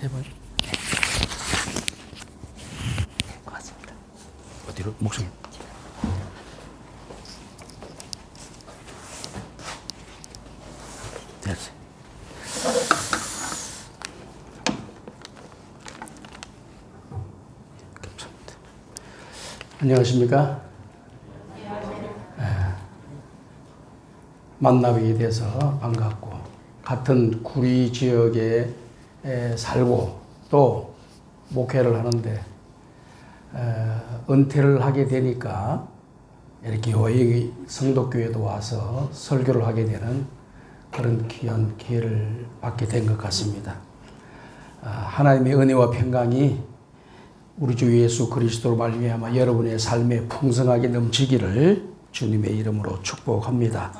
해봐요. 고맙습니다. 어디로? 목소리. 됐어요. 감사합니다. 안녕하십니까? 만나뵙게 돼서 반갑고, 같은 구리 지역에 살고 또 목회를 하는데 은퇴를 하게 되니까 이렇게 여기 성덕교회도 와서 설교를 하게 되는 그런 귀한 기회를 받게 된 것 같습니다. 하나님의 은혜와 평강이 우리 주 예수 그리스도로 말미암아 여러분의 삶에 풍성하게 넘치기를 주님의 이름으로 축복합니다.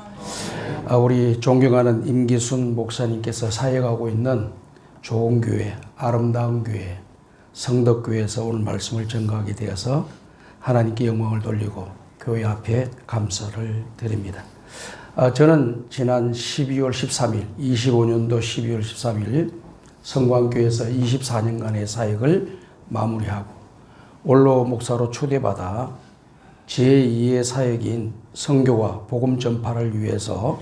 우리 존경하는 임기순 목사님께서 사역하고 있는 좋은 교회, 아름다운 교회, 성덕교회에서 오늘 말씀을 전가하게 되어서 하나님께 영광을 돌리고 교회 앞에 감사를 드립니다. 저는 지난 12월 13일, 25년도 12월 13일 성광교회에서 24년간의 사역을 마무리하고 원로 목사로 초대받아 제2의 사역인 선교와 복음 전파를 위해서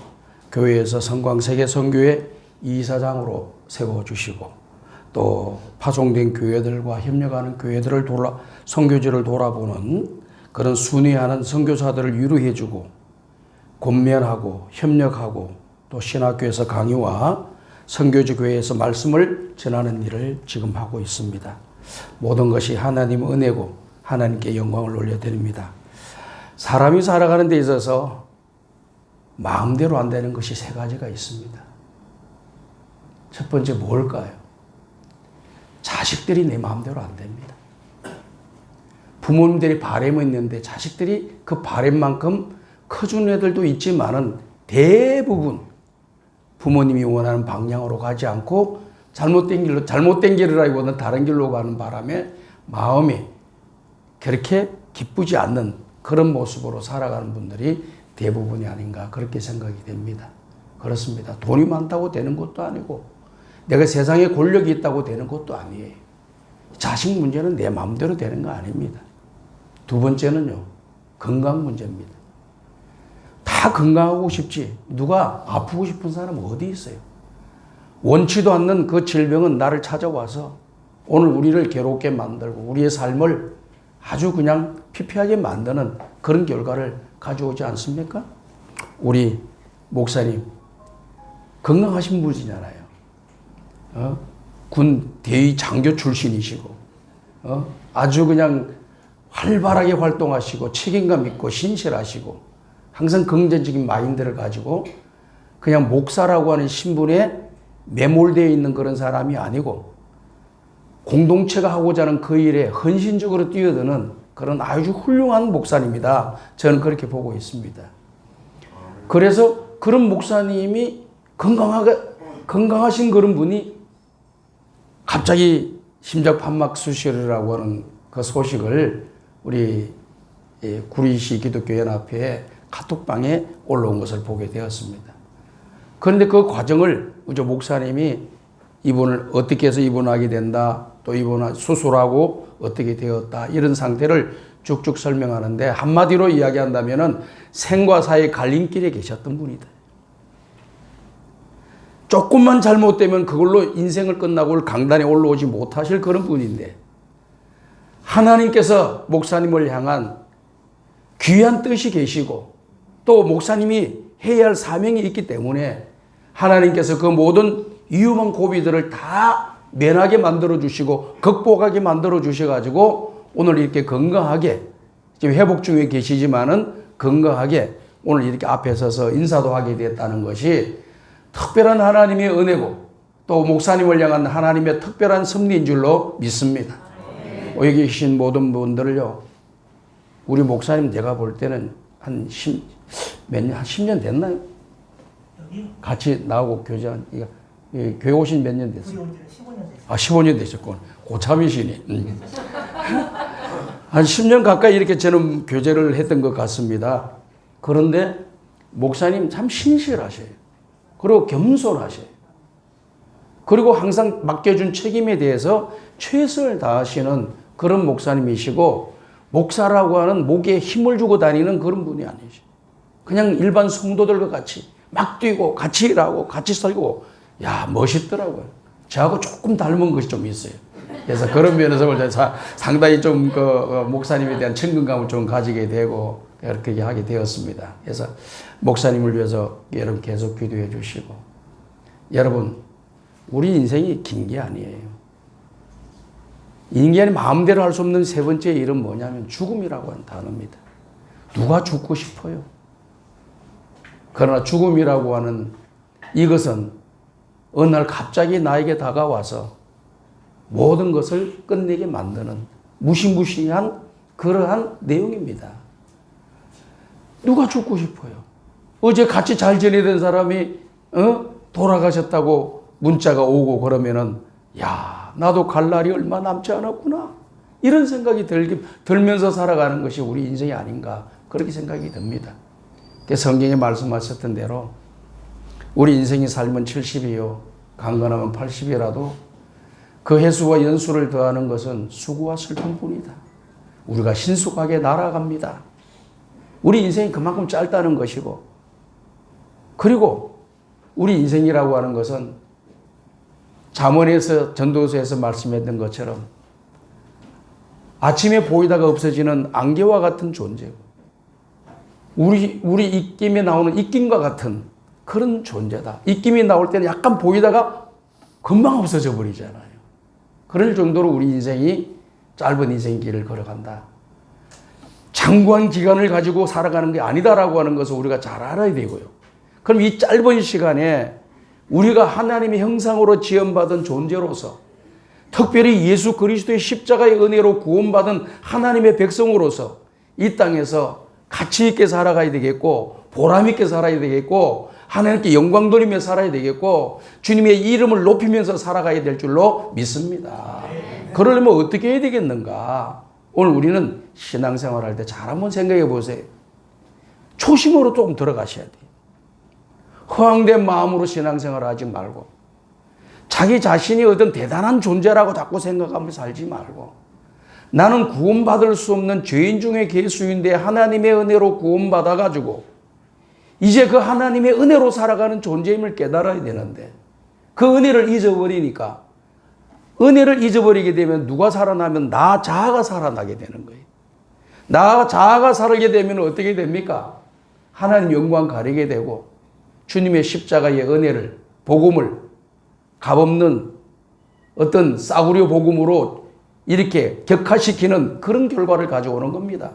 교회에서 성광세계선교회 이사장으로 세워주시고 또 파송된 교회들과 협력하는 교회들을 선교지를 돌아보는 그런 순회하는 선교사들을 위로해주고 권면하고 협력하고 또 신학교에서 강의와 선교지 교회에서 말씀을 전하는 일을 지금 하고 있습니다. 모든 것이 하나님 은혜고 하나님께 영광을 올려드립니다. 사람이 살아가는 데 있어서 마음대로 안 되는 것이 세 가지가 있습니다. 첫 번째 뭘까요? 자식들이 내 마음대로 안 됩니다. 부모님들이 바람이 있는데 자식들이 그 바람만큼 커준 애들도 있지만은 대부분 부모님이 원하는 방향으로 가지 않고 잘못된 길이라기보다는 다른 길로 가는 바람에 마음이 그렇게 기쁘지 않는 그런 모습으로 살아가는 분들이 대부분이 아닌가 그렇게 생각이 됩니다. 그렇습니다. 돈이 많다고 되는 것도 아니고 내가 세상에 권력이 있다고 되는 것도 아니에요. 자식 문제는 내 마음대로 되는 거 아닙니다. 두 번째는요, 건강 문제입니다. 다 건강하고 싶지 누가 아프고 싶은 사람은 어디 있어요? 원치도 않는 그 질병은 나를 찾아와서 오늘 우리를 괴롭게 만들고 우리의 삶을 아주 그냥 피폐하게 만드는 그런 결과를 가져오지 않습니까? 우리 목사님 건강하신 분이잖아요. 군 대위 장교 출신이시고 아주 그냥 활발하게 활동하시고 책임감 있고 신실하시고 항상 긍정적인 마인드를 가지고 그냥 목사라고 하는 신분에 매몰되어 있는 그런 사람이 아니고 공동체가 하고자 하는 그 일에 헌신적으로 뛰어드는 그런 아주 훌륭한 목사님이다. 저는 그렇게 보고 있습니다. 그래서 그런 목사님이 건강하신 그런 분이 갑자기 심장판막 수술이라고 하는 그 소식을 우리 구리시 기독교연합회에 카톡방에 올라온 것을 보게 되었습니다. 그런데 그 과정을 목사님이 입원을 어떻게 해서 입원하게 된다, 또 수술하고 어떻게 되었다 이런 상태를 쭉쭉 설명하는데 한마디로 이야기한다면은 생과 사의 갈림길에 계셨던 분이다. 조금만 잘못되면 그걸로 인생을 끝나고 강단에 올라오지 못하실 그런 분인데 하나님께서 목사님을 향한 귀한 뜻이 계시고 또 목사님이 해야 할 사명이 있기 때문에 하나님께서 그 모든 위험한 고비들을 다 면하게 만들어 주시고 극복하게 만들어 주셔가지고 오늘 이렇게 건강하게 지금 회복 중에 계시지만은 건강하게 오늘 이렇게 앞에 서서 인사도 하게 됐다는 것이 특별한 하나님의 은혜고 또 목사님을 향한 하나님의 특별한 섭리인 줄로 믿습니다. 여기 계신 모든 분들을요, 우리 목사님 내가 볼 때는 한 10년 됐나요? 같이 나오고 교제한, 교회 오신 몇 년 됐어요? 15년 됐어요. 15년 되셨군. 고참이시니. 한 10년 가까이 이렇게 저는 교제를 했던 것 같습니다. 그런데 목사님 참 신실하셔요. 그리고 겸손하셔요. 그리고 항상 맡겨준 책임에 대해서 최선을 다하시는 그런 목사님이시고, 목사라고 하는 목에 힘을 주고 다니는 그런 분이 아니죠. 그냥 일반 성도들과 같이 막 뛰고 같이 일하고 같이 살고, 야, 멋있더라고요. 저하고 조금 닮은 것이 좀 있어요. 그래서 그런 면에서 상당히 좀 목사님에 대한 친근감을 좀 가지게 되고 그렇게 하게 되었습니다. 그래서 목사님을 위해서 여러분 계속 기도해 주시고, 여러분 우리 인생이 긴 게 아니에요. 인간이 마음대로 할 수 없는 세 번째 일은 뭐냐면 죽음이라고 하는 단어입니다. 누가 죽고 싶어요? 그러나 죽음이라고 하는 이것은 어느 날 갑자기 나에게 다가와서 모든 것을 끝내게 만드는 무시무시한 그러한 내용입니다. 누가 죽고 싶어요? 어제 같이 잘 지내던 사람이 돌아가셨다고 문자가 오고 그러면은, 야, 나도 갈 날이 얼마 남지 않았구나, 이런 생각이 들면서 살아가는 것이 우리 인생이 아닌가, 그렇게 생각이 듭니다. 성경에 말씀하셨던 대로 우리 인생이 살면 70이요 강건하면 80이라도 그 해수와 연수를 더하는 것은 수고와 슬픔뿐이다. 우리가 신속하게 날아갑니다. 우리 인생이 그만큼 짧다는 것이고, 그리고 우리 인생이라고 하는 것은 잠언에서, 전도서에서 말씀했던 것처럼 아침에 보이다가 없어지는 안개와 같은 존재고, 우리 입김에 나오는 입김과 같은 그런 존재다. 입김이 나올 때는 약간 보이다가 금방 없어져 버리잖아요. 그럴 정도로 우리 인생이 짧은 인생 길을 걸어간다. 장구한 기간을 가지고 살아가는 게 아니다라고 하는 것을 우리가 잘 알아야 되고요. 그럼 이 짧은 시간에 우리가 하나님의 형상으로 지음받은 존재로서, 특별히 예수 그리스도의 십자가의 은혜로 구원받은 하나님의 백성으로서 이 땅에서 가치 있게 살아가야 되겠고, 보람 있게 살아야 되겠고, 하나님께 영광 돌리며 살아야 되겠고, 주님의 이름을 높이면서 살아가야 될 줄로 믿습니다. 그러려면 어떻게 해야 되겠는가? 오늘 우리는 신앙생활할 때 잘 한번 생각해 보세요. 초심으로 조금 들어가셔야 돼요. 허황된 마음으로 신앙생활을 하지 말고, 자기 자신이 어떤 대단한 존재라고 자꾸 생각하며 살지 말고, 나는 구원받을 수 없는 죄인 중에 괴수인데 하나님의 은혜로 구원받아가지고 이제 그 하나님의 은혜로 살아가는 존재임을 깨달아야 되는데, 그 은혜를 잊어버리니까, 은혜를 잊어버리게 되면 누가 살아나면 나 자아가 살아나게 되는 거예요. 나 자아가 살게 되면 어떻게 됩니까? 하나님 영광 가리게 되고, 주님의 십자가의 은혜를, 복음을 값없는 어떤 싸구려 복음으로 이렇게 격화시키는 그런 결과를 가져오는 겁니다.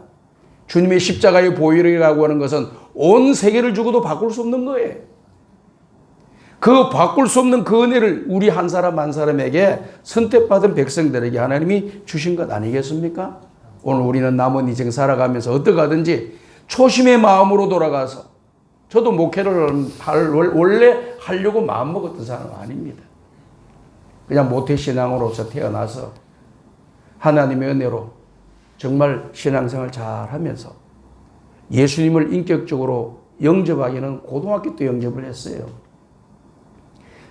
주님의 십자가의 보혈이라고 하는 것은 온 세계를 주고도 바꿀 수 없는 거예요. 그 바꿀 수 없는 그 은혜를 우리 한 사람 한 사람에게 선택받은 백성들에게 하나님이 주신 것 아니겠습니까? 오늘 우리는 남은 인생 살아가면서 어떻게 하든지 초심의 마음으로 돌아가서, 저도 목회를 원래 하려고 마음먹었던 사람은 아닙니다. 그냥 모태신앙으로서 태어나서 하나님의 은혜로 정말 신앙생활 잘 하면서 예수님을 인격적으로 영접하기는 고등학교 때 영접을 했어요.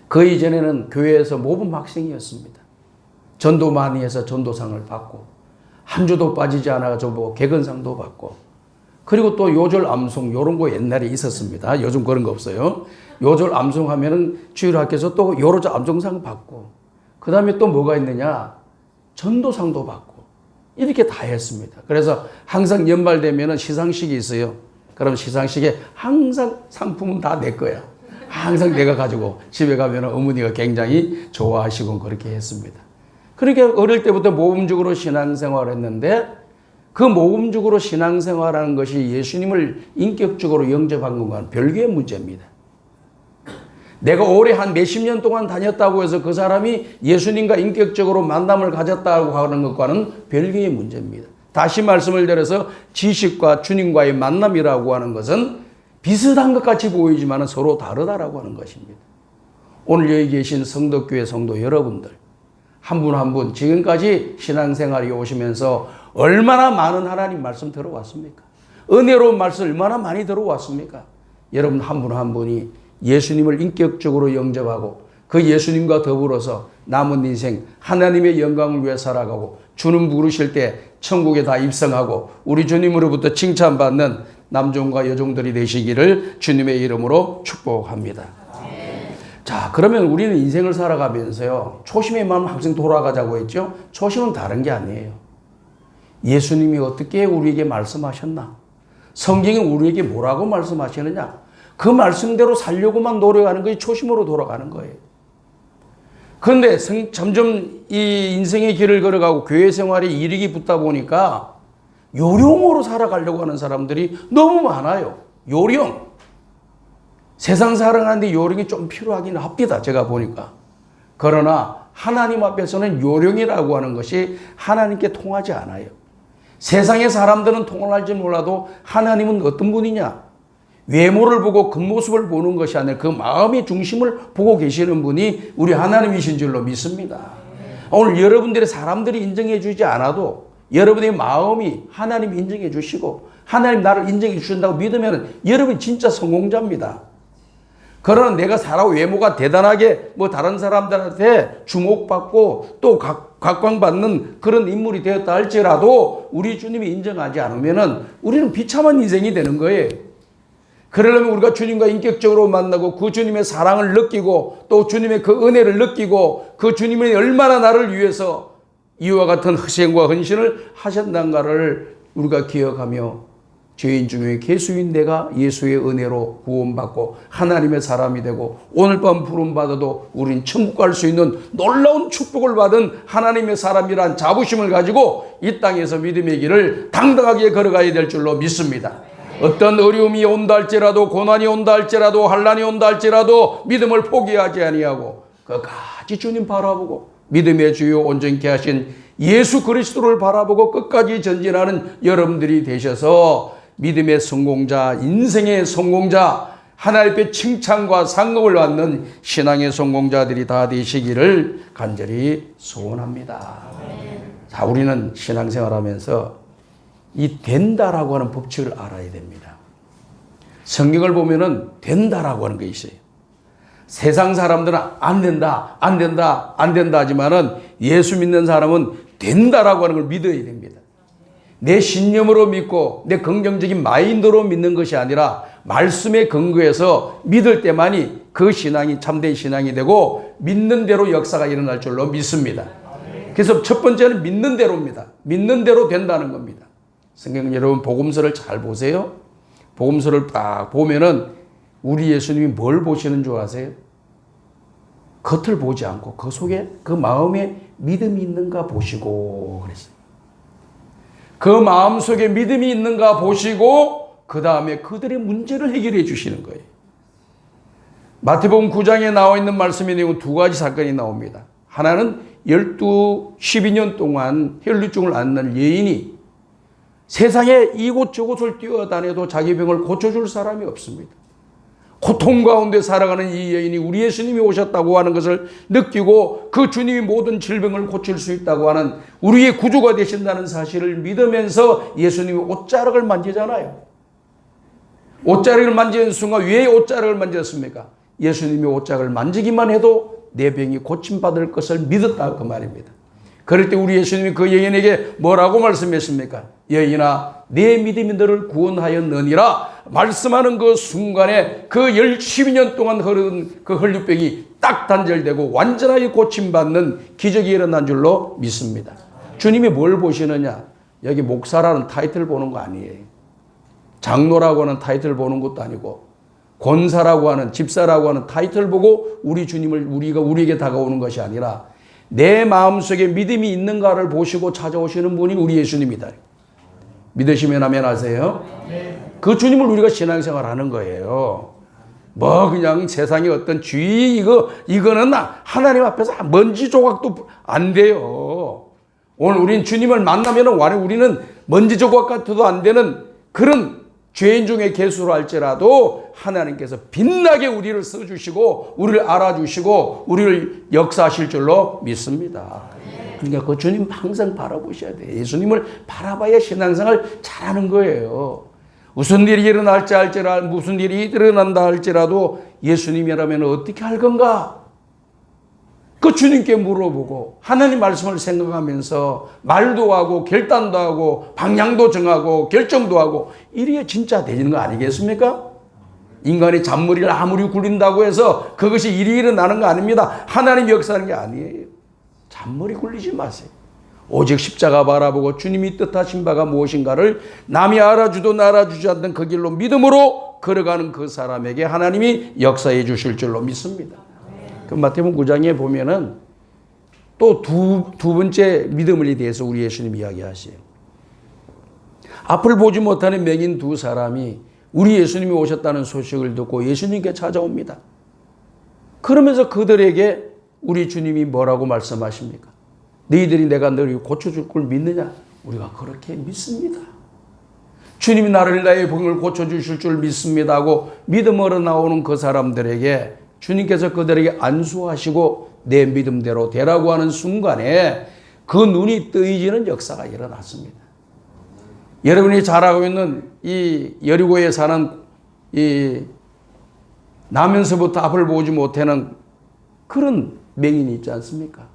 그 이전에는 교회에서 모범 학생이었습니다. 전도 많이 해서 전도상을 받고, 한 주도 빠지지 않아가지고 개근상도 받고, 그리고 또 요절 암송 이런 거 옛날에 있었습니다. 요즘 그런 거 없어요. 요절 암송하면은 주일학교에서 또 요절 암송상 받고, 그 다음에 또 뭐가 있느냐, 전도상도 받고, 이렇게 다 했습니다. 그래서 항상 연말 되면은 시상식이 있어요. 그럼 시상식에 항상 상품은 다 내 거야. 항상 내가 가지고 집에 가면은 어머니가 굉장히 좋아하시고 그렇게 했습니다. 그러니까 어릴 때부터 모범적으로 신앙생활을 했는데, 그 모범적으로 신앙생활하는 것이 예수님을 인격적으로 영접한 것과는 별개의 문제입니다. 내가 오래 한 몇십 년 동안 다녔다고 해서 그 사람이 예수님과 인격적으로 만남을 가졌다고 하는 것과는 별개의 문제입니다. 다시 말씀을 드려서 지식과 주님과의 만남이라고 하는 것은 비슷한 것 같이 보이지만 서로 다르다라고 하는 것입니다. 오늘 여기 계신 성덕교회 성도 여러분들, 한 분 한 분 지금까지 신앙생활이 오시면서 얼마나 많은 하나님 말씀 들어왔습니까? 은혜로운 말씀 얼마나 많이 들어왔습니까? 여러분 한 분 한 분이 예수님을 인격적으로 영접하고 그 예수님과 더불어서 남은 인생 하나님의 영광을 위해 살아가고 주님 부르실 때 천국에 다 입성하고 우리 주님으로부터 칭찬받는 남종과 여종들이 되시기를 주님의 이름으로 축복합니다. 자, 그러면 우리는 인생을 살아가면서요, 초심의 마음 항상 돌아가자고 했죠? 초심은 다른 게 아니에요. 예수님이 어떻게 우리에게 말씀하셨나? 성경이 우리에게 뭐라고 말씀하시느냐? 그 말씀대로 살려고만 노력하는 것이 초심으로 돌아가는 거예요. 그런데 점점 이 인생의 길을 걸어가고 교회 생활에 이르기 붙다 보니까 요령으로 살아가려고 하는 사람들이 너무 많아요. 요령. 세상 살아가는데 요령이 좀 필요하긴 합니다. 제가 보니까. 그러나 하나님 앞에서는 요령이라고 하는 것이 하나님께 통하지 않아요. 세상의 사람들은 통할지 몰라도 하나님은 어떤 분이냐? 외모를 보고 겉모습을 보는 것이 아니라 그 마음의 중심을 보고 계시는 분이 우리 하나님이신 줄로 믿습니다. 오늘 여러분들의 사람들이 인정해 주지 않아도 여러분의 마음이 하나님 인정해 주시고 하나님 나를 인정해 주신다고 믿으면 여러분이 진짜 성공자입니다. 그러나 내가 사람 외모가 대단하게 다른 사람들한테 주목받고 또 각광받는 그런 인물이 되었다 할지라도 우리 주님이 인정하지 않으면은 우리는 비참한 인생이 되는 거예요. 그러려면 우리가 주님과 인격적으로 만나고 그 주님의 사랑을 느끼고 또 주님의 그 은혜를 느끼고 그 주님이 얼마나 나를 위해서 이와 같은 희생과 헌신을 하셨는가를 우리가 기억하며 죄인 중에 개수인 내가 예수의 은혜로 구원받고 하나님의 사람이 되고 오늘 밤 부름받아도 우린 천국 갈 수 있는 놀라운 축복을 받은 하나님의 사람이란 자부심을 가지고 이 땅에서 믿음의 길을 당당하게 걸어가야 될 줄로 믿습니다. 어떤 어려움이 온다 할지라도 고난이 온다 할지라도 환난이 온다 할지라도 믿음을 포기하지 아니하고 끝까지 주님 바라보고 믿음의 주요 온전케 하신 예수 그리스도를 바라보고 끝까지 전진하는 여러분들이 되셔서 믿음의 성공자, 인생의 성공자, 하나님 앞에 칭찬과 상급을 받는 신앙의 성공자들이 다 되시기를 간절히 소원합니다. 자, 우리는 신앙생활하면서 이 된다라고 하는 법칙을 알아야 됩니다. 성경을 보면은 된다라고 하는 게 있어요. 세상 사람들은 안 된다, 안 된다, 안 된다 하지만은 예수 믿는 사람은 된다라고 하는 걸 믿어야 됩니다. 내 신념으로 믿고 내 긍정적인 마인드로 믿는 것이 아니라 말씀에 근거해서 믿을 때만이 그 신앙이 참된 신앙이 되고 믿는 대로 역사가 일어날 줄로 믿습니다. 그래서 첫 번째는 믿는 대로입니다. 믿는 대로 된다는 겁니다. 성경 여러분 복음서를 잘 보세요. 복음서를 딱 보면은 우리 예수님이 뭘 보시는 줄 아세요? 겉을 보지 않고 그 속에 그 마음에 믿음이 있는가 보시고 그랬어요. 그 마음 속에 믿음이 있는가 보시고 그 다음에 그들의 문제를 해결해 주시는 거예요. 마태복음 9장에 나와 있는 말씀의 내용은 두 가지 사건이 나옵니다. 하나는 12년 동안 혈루증을 앓는 여인이 세상에 이곳저곳을 뛰어다녀도 자기 병을 고쳐줄 사람이 없습니다. 고통 가운데 살아가는 이 여인이 우리 예수님이 오셨다고 하는 것을 느끼고 그 주님이 모든 질병을 고칠 수 있다고 하는 우리의 구주가 되신다는 사실을 믿으면서 예수님이 옷자락을 만지잖아요. 옷자락을 만지는 순간 왜 옷자락을 만졌습니까? 예수님이 옷자락을 만지기만 해도 내 병이 고침받을 것을 믿었다 그 말입니다. 그럴 때 우리 예수님이 그 여인에게 뭐라고 말씀했습니까? 여인아, 내 믿음이 너를 구원하였느니라 말씀하는 그 순간에 그 12년 동안 흐른 그 혈류병이 딱 단절되고 완전하게 고침받는 기적이 일어난 줄로 믿습니다. 주님이 뭘 보시느냐? 여기 목사라는 타이틀 보는 거 아니에요. 장로라고 하는 타이틀 보는 것도 아니고 권사라고 하는 집사라고 하는 타이틀 보고 우리 주님을 우리에게 다가오는 것이 아니라 내 마음속에 믿음이 있는가를 보시고 찾아오시는 분이 우리 예수님이다. 믿으시면 아멘 하세요. 그 주님을 우리가 신앙생활 하는 거예요. 그냥 세상에 어떤 주의 이거는 하나님 앞에서 먼지 조각도 안 돼요. 오늘 우린 주님을 만나면은 우리는 먼지 조각 같아도 안 되는 그런 죄인 중에 개수로 할지라도 하나님께서 빛나게 우리를 써주시고 우리를 알아주시고 우리를 역사하실 줄로 믿습니다. 그러니까 그 주님 항상 바라보셔야 돼요. 예수님을 바라봐야 신앙생활 잘하는 거예요. 무슨 일이 일어날지 할지라도 무슨 일이 일어난다 할지라도 예수님이라면 어떻게 할 건가? 그 주님께 물어보고 하나님 말씀을 생각하면서 말도 하고 결단도 하고 방향도 정하고 결정도 하고 이래야 진짜 되는 거 아니겠습니까? 인간이 잔머리를 아무리 굴린다고 해서 그것이 일이 일어나는 거 아닙니다. 하나님 역사하는 게 아니에요. 잔머리 굴리지 마세요. 오직 십자가 바라보고 주님이 뜻하신 바가 무엇인가를 남이 알아주도 알아주지 않던 그 길로 믿음으로 걸어가는 그 사람에게 하나님이 역사해 주실 줄로 믿습니다. 그 마태복음 9장에 보면은 또 두 번째 믿음에 대해서 우리 예수님 이야기하세요. 앞을 보지 못하는 맹인 두 사람이 우리 예수님이 오셨다는 소식을 듣고 예수님께 찾아옵니다. 그러면서 그들에게 우리 주님이 뭐라고 말씀하십니까? 너희들이 내가 너를 고쳐줄 걸 믿느냐? 우리가 그렇게 믿습니다. 주님이 나를 나의 병을 고쳐주실 줄 믿습니다 하고 믿음으로 나오는 그 사람들에게 주님께서 그들에게 안수하시고 내 믿음대로 되라고 하는 순간에 그 눈이 뜨이지는 역사가 일어났습니다. 여러분이 잘 알고 있는 이 여리고에 사는 이 나면서부터 앞을 보지 못하는 그런 맹인이 있지 않습니까?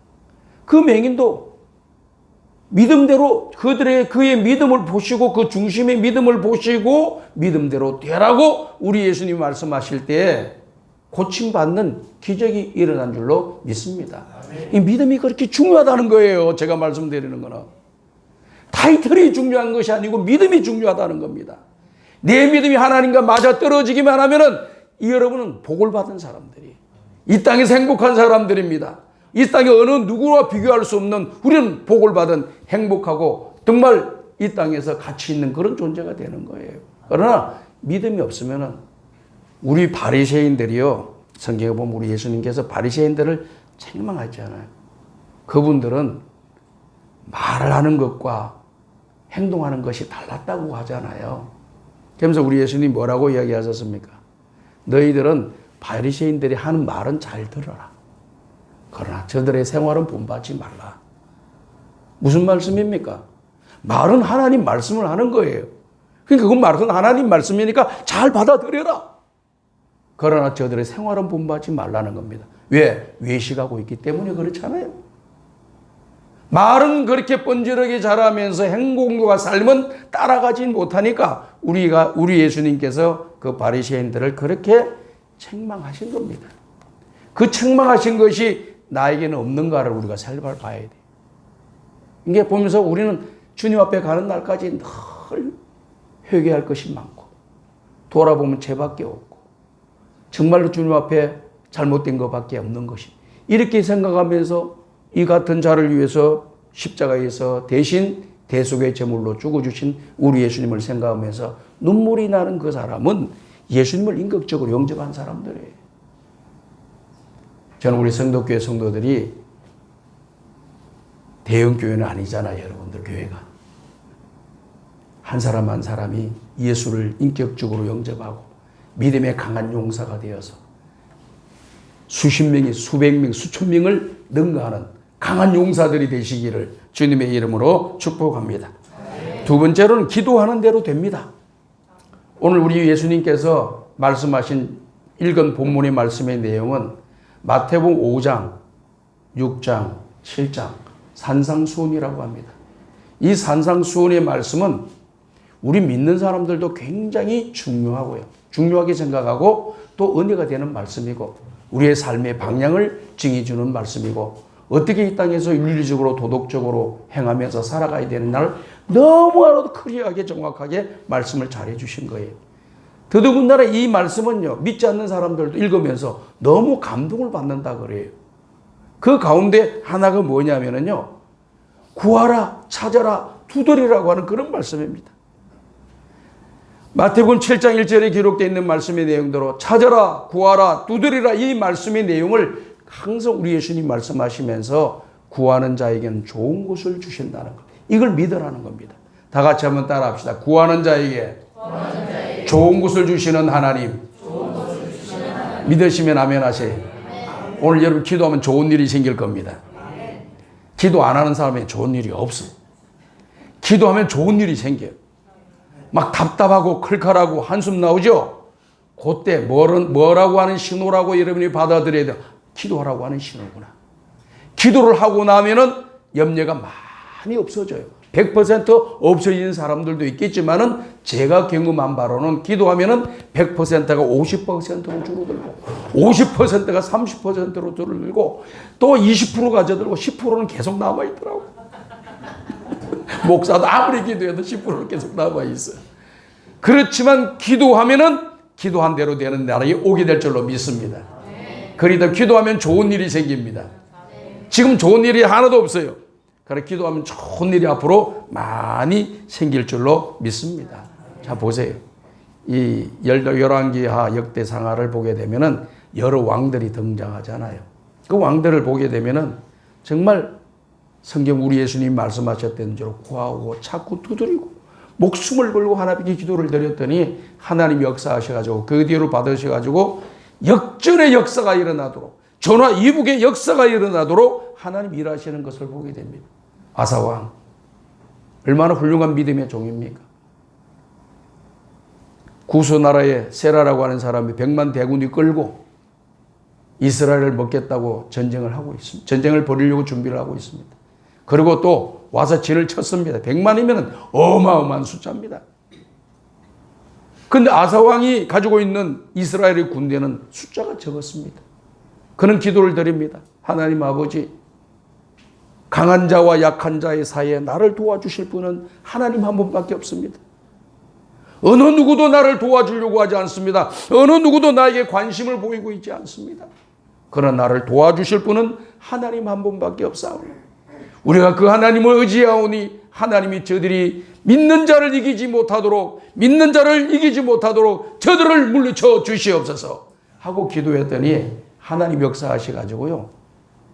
그 맹인도 믿음대로 그의 믿음을 보시고 그 중심의 믿음을 보시고 믿음대로 되라고 우리 예수님이 말씀하실 때 고침받는 기적이 일어난 줄로 믿습니다. 이 믿음이 그렇게 중요하다는 거예요. 제가 말씀드리는 거는. 타이틀이 중요한 것이 아니고 믿음이 중요하다는 겁니다. 내 믿음이 하나님과 맞아 떨어지기만 하면은 이 여러분은 복을 받은 사람들이 이 땅에서 행복한 사람들입니다. 이 땅에 어느 누구와 비교할 수 없는 우리는 복을 받은 행복하고 정말 이 땅에서 가치 있는 그런 존재가 되는 거예요. 그러나 믿음이 없으면은 우리 바리새인들이요. 성경에 보면 우리 예수님께서 바리새인들을 책망하잖아요. 그분들은 말을 하는 것과 행동하는 것이 달랐다고 하잖아요. 그러면서 우리 예수님이 뭐라고 이야기하셨습니까? 너희들은 바리새인들이 하는 말은 잘 들어라. 그러나 저들의 생활은 본받지 말라. 무슨 말씀입니까? 말은 하나님 말씀을 하는 거예요. 그러니까 그 말은 하나님 말씀이니까 잘 받아들여라. 그러나 저들의 생활은 본받지 말라는 겁니다. 왜? 외식하고 있기 때문에 그렇잖아요. 말은 그렇게 뻔질하게 잘하면서 행동과 삶은 따라가지 못하니까 우리 예수님께서 그 바리새인들을 그렇게 책망하신 겁니다. 그 책망하신 것이 나에게는 없는가를 우리가 살펴봐야 돼. 이게 보면서 우리는 주님 앞에 가는 날까지 늘 회개할 것이 많고 돌아보면 죄밖에 없고 정말로 주님 앞에 잘못된 것밖에 없는 것이 이렇게 생각하면서 이 같은 자를 위해서 십자가에서 대신 대속의 제물로 죽어주신 우리 예수님을 생각하면서 눈물이 나는 그 사람은 예수님을 인격적으로 영접한 사람들이에요. 저는 우리 성도교회 성도들이 대형교회는 아니잖아요. 여러분들 교회가. 한 사람 한 사람이 예수를 인격적으로 영접하고 믿음의 강한 용사가 되어서 수십 명이 수백 명, 수천 명을 능가하는 강한 용사들이 되시기를 주님의 이름으로 축복합니다. 두 번째로는 기도하는 대로 됩니다. 오늘 우리 예수님께서 말씀하신 읽은 본문의 말씀의 내용은 마태복음 5장, 6장, 7장 산상수훈이라고 합니다. 이 산상수훈의 말씀은 우리 믿는 사람들도 굉장히 중요하고요. 중요하게 생각하고 또 은혜가 되는 말씀이고 우리의 삶의 방향을 정해주는 말씀이고 어떻게 이 땅에서 윤리적으로 도덕적으로 행하면서 살아가야 되는 날 너무나도 클리어하게 정확하게 말씀을 잘해 주신 거예요. 더더군다나 이 말씀은요. 믿지 않는 사람들도 읽으면서 너무 감동을 받는다 그래요. 그 가운데 하나가 뭐냐면요. 구하라, 찾아라, 두드리라고 하는 그런 말씀입니다. 마태복음 7장 1절에 기록되어 있는 말씀의 내용대로 찾아라, 구하라, 두드리라 이 말씀의 내용을 항상 우리 예수님 말씀하시면서 구하는 자에게는 좋은 것을 주신다는 것. 이걸 믿으라는 겁니다. 다 같이 한번 따라 합시다. 구하는 자에게 좋은 것을 주시는 하나님. 믿으시면 아멘 하세요. 오늘 여러분 기도하면 좋은 일이 생길 겁니다. 기도 안 하는 사람에게 좋은 일이 없어. 기도하면 좋은 일이 생겨요. 막 답답하고 클칼하고 한숨 나오죠? 그때 뭐라고 하는 신호라고 여러분이 받아들여야 돼요? 기도하라고 하는 신호구나. 기도를 하고 나면은 염려가 많이 없어져요. 100% 없어지는 사람들도 있겠지만은 제가 경험한 바로는 기도하면은 100%가 50%로 줄어들고 50%가 30%로 줄어들고 또 20%가 져들고 10%는 계속 남아있더라고요. 목사도 아무리 기도해도 10%는 계속 남아있어요. 그렇지만 기도하면은 기도한 대로 되는 날이 오게 될 줄로 믿습니다. 그러다 기도하면 좋은 일이 생깁니다. 지금 좋은 일이 하나도 없어요. 그래 기도하면 좋은 일이 앞으로 많이 생길 줄로 믿습니다. 자 보세요. 이 열왕기하 역대상하를 보게 되면은 여러 왕들이 등장하잖아요. 그 왕들을 보게 되면은 정말 성경 우리 예수님 말씀하셨던 대로 구하고 찾고 두드리고 목숨을 걸고 하나님께 기도를 드렸더니 하나님이 역사하셔가지고 그 뒤로 받으셔가지고 역전의 역사가 일어나도록 전화 이북의 역사가 일어나도록 하나님 일하시는 것을 보게 됩니다. 아사왕 얼마나 훌륭한 믿음의 종입니까? 구스나라의 세라라고 하는 사람이 100만 대군이 끌고 이스라엘을 먹겠다고 전쟁을 하고 있습니다. 전쟁을 벌이려고 준비를 하고 있습니다. 그리고 또 와서 진을 쳤습니다. 100만이면 어마어마한 숫자입니다. 그런데 아사왕이 가지고 있는 이스라엘의 군대는 숫자가 적었습니다. 그는 기도를 드립니다. 하나님 아버지, 강한 자와 약한 자의 사이에 나를 도와주실 분은 하나님 한 분밖에 없습니다. 어느 누구도 나를 도와주려고 하지 않습니다. 어느 누구도 나에게 관심을 보이고 있지 않습니다. 그러나 나를 도와주실 분은 하나님 한 분밖에 없사오니 우리가 그 하나님을 의지하오니 하나님이 저들이 믿는 자를 이기지 못하도록 저들을 물리쳐 주시옵소서 하고 기도했더니 하나님 역사하셔가지고요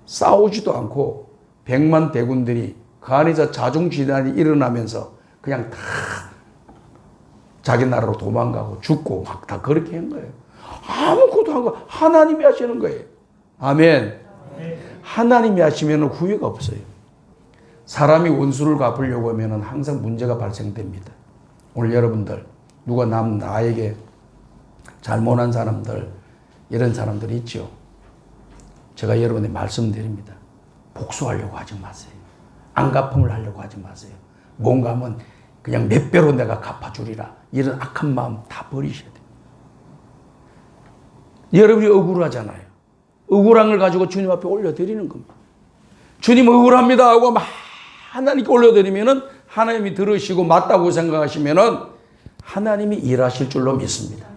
싸우지도 않고 100만 대군들이 그 안에서 자중지단이 일어나면서 그냥 다 자기 나라로 도망가고 죽고 막 다 그렇게 한 거예요. 아무것도 한 거 하나님이 하시는 거예요. 아멘. 하나님이 하시면 후회가 없어요. 사람이 원수를 갚으려고 하면 항상 문제가 발생됩니다. 오늘 여러분들 누가 나에게 잘못한 사람들 이런 사람들이 있죠. 제가 여러분에 말씀드립니다. 복수하려고 하지 마세요. 안갚음을 하려고 하지 마세요. 뭔가 하면 그냥 몇 배로 내가 갚아주리라. 이런 악한 마음 다 버리셔야 돼요. 여러분이 억울하잖아요. 억울한 걸 가지고 주님 앞에 올려드리는 겁니다. 주님 억울합니다 하고 막 하나님께 올려드리면은 하나님이 들으시고 맞다고 생각하시면은 하나님이 일하실 줄로 믿습니다.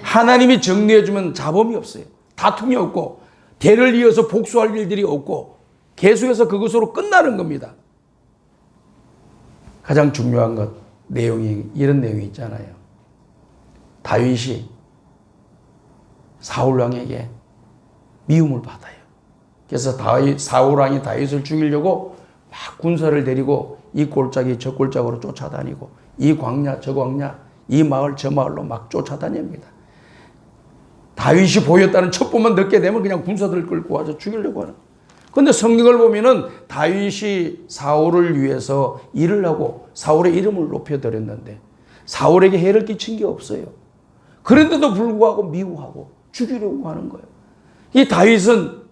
하나님이 정리해주면 잡음이 없어요. 다툼이 없고 대를 이어서 복수할 일들이 없고 계속해서 그것으로 끝나는 겁니다. 가장 중요한 것 내용이 이런 내용이 있잖아요. 다윗이 사울왕에게 미움을 받아요. 그래서 사울왕이 다윗을 죽이려고 막 군사를 데리고 이 골짜기 저 골짜기로 쫓아다니고 이 광야 저 광야 이 마을 저 마을로 막 쫓아다닙니다. 다윗이 보였다는 첩보만 듣게 되면 그냥 군사들을 끌고 와서 죽이려고 하는. 그런데 성경을 보면은 다윗이 사울을 위해서 일을 하고 사울의 이름을 높여드렸는데 사울에게 해를 끼친 게 없어요. 그런데도 불구하고 미워하고 죽이려고 하는 거예요. 이 다윗은